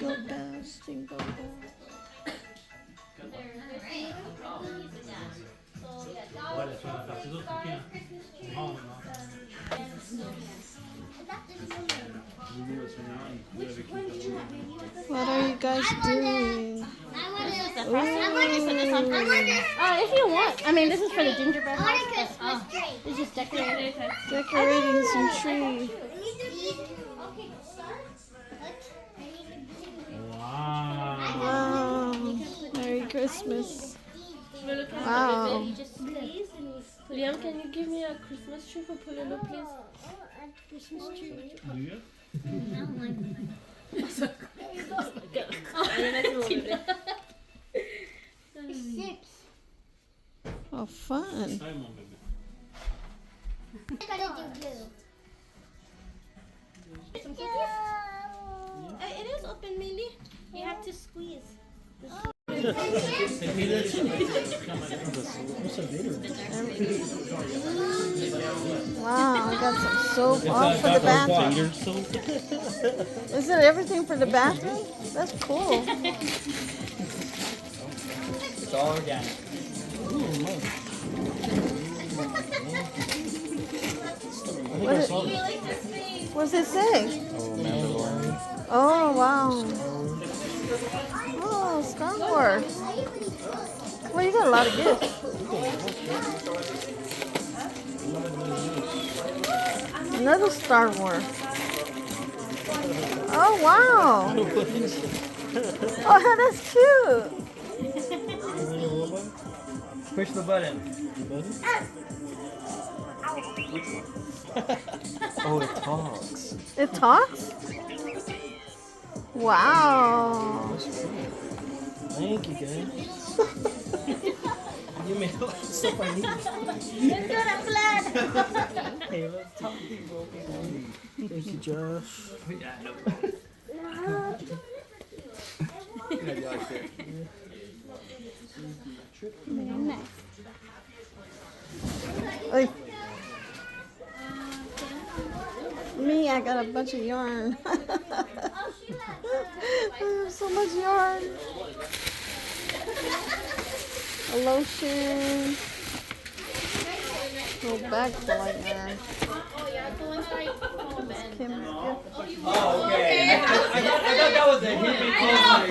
Jingle bells, jingle bells. What are you guys doing? If you want. I mean, this is for the gingerbread house. It's just decorating. Decorating some tree. Wow. Merry Christmas. Wow. Liam, can you give me a Christmas tree for Pololo, please? Christmas tree. Do you? Oh, fun. It is open, Mindy. You have to squeeze. Wow, I got some soap all for the bathroom. Is it everything for the bathroom? That's cool. It's all organic. What does it say? Oh, wow. Oh, Star Wars. Well, you got a lot of gifts. Another Star Wars. Oh, wow. Oh, that's cute. Push the button. Oh, it talks. It talks? Wow. Thank you, guys. You made all the stuff I need. Hey, let's talk people. Thank you, Josh. Yeah, no problem. Hey. Me, I got a bunch of yarn. I have so much yarn. A lotion. Go back full of yarn. Kim's gift. Oh, okay. I thought that was a hippie close.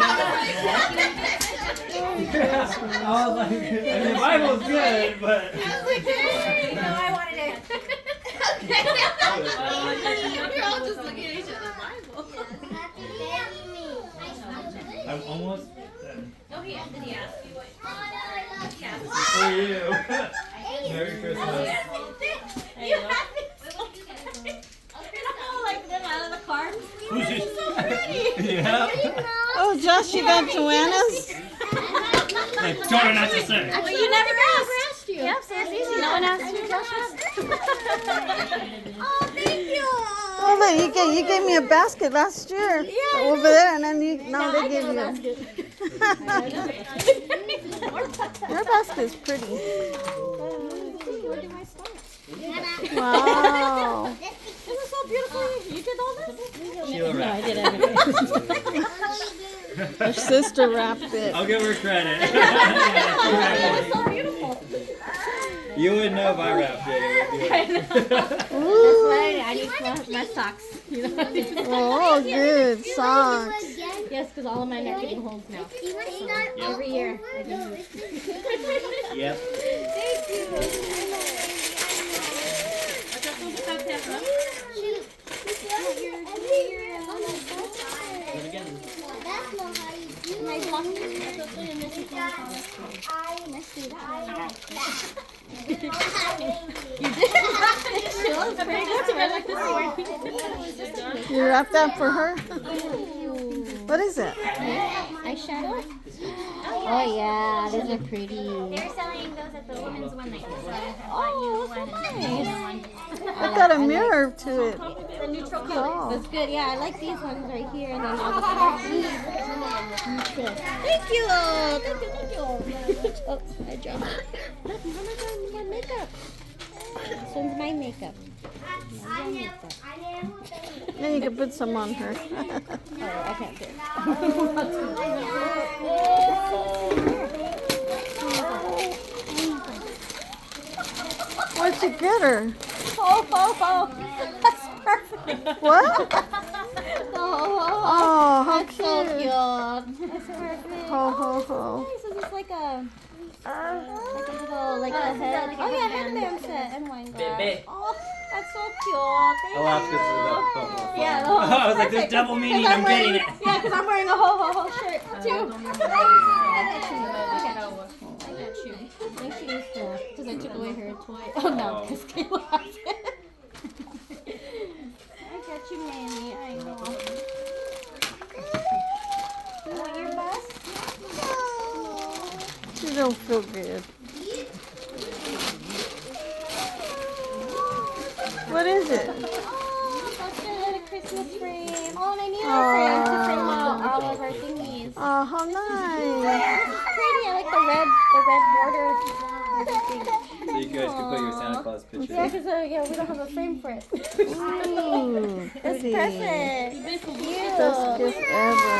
I was like, I mean, the Bible's good, but. No, I wanted it. You're all just looking at each other's Bible. I'm almost. Oh, did he ask you what? For you. Merry Christmas. You have it. Like them out of the car. Who's this? So pretty. Yeah. Oh, Josh, you got Joanna's? Like, try not to say. Well, you never asked. Yep, so it's easy. No one asked you, Josh. Oh, thank you. Oh, look, you gave me a basket last year over there, and then now they give you. Your basket's pretty. Where do I start? Wow. It was so beautiful. You did all this? Sheila wrapped I did everything. Her sister wrapped it. I'll give her credit. It was so beautiful. You wouldn't know if I wrapped it. That's why I need my socks. You know? Oh, good socks. Yes, because all of mine are getting holes now. Every year. I do. Yep. You wrapped that for her? What is it? Eyeshadow? Oh yeah, these are pretty. They're selling those at the women's one night. Oh, so nice. I got a mirror to it. The neutral color. Oh. That's good. Yeah, I like these ones right here, and then all the sparkles. Thank you. Thank you. Oh, I dropped it. Look, Mama got my makeup. This one's my makeup. My makeup. Then you can put some on her. I can't do it. What'd you get her? Oh. That's perfect. What? Oh, Oh, how that's so cute. cute. That's perfect. Ho, ho, ho. Nice. Is this like a little, like a head? like a Oh yeah, headband. headband set and wine glass. Bebe. Oh, that's so cute. Thank Alaska's you. the Yeah, I was like, there's double meaning. I'm getting it. Yeah, because I'm wearing a ho shirt too. I got you. I think she needs to, because I took away her toy. Oh no, because Kayla has it. I got you, Manny. I know. You want your bus? You don't feel good. What is it? Oh, that's a little Christmas frame. Oh, and I need a frame to frame all of our thingies. Oh, how nice. This is pretty. I like the red border. So you guys can put your Santa Claus picture. Yeah, because we don't have a frame for it. Ooh, That's pretty. perfect. Cute. Best gift ever.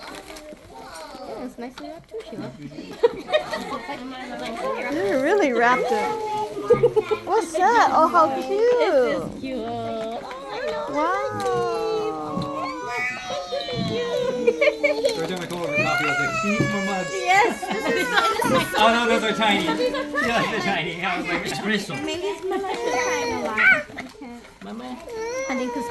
Yeah, it's nicely wrapped too, Sheila. You really wrapped it. What's that? Oh, how cute. Cute. Wow. Every time I come over for coffee, I was like, she needs more mugs. Yes. This is Oh no, those are tiny. Yeah, they're tiny. I was like, espresso. Maybe Mama is trying a lot. Mama. I think because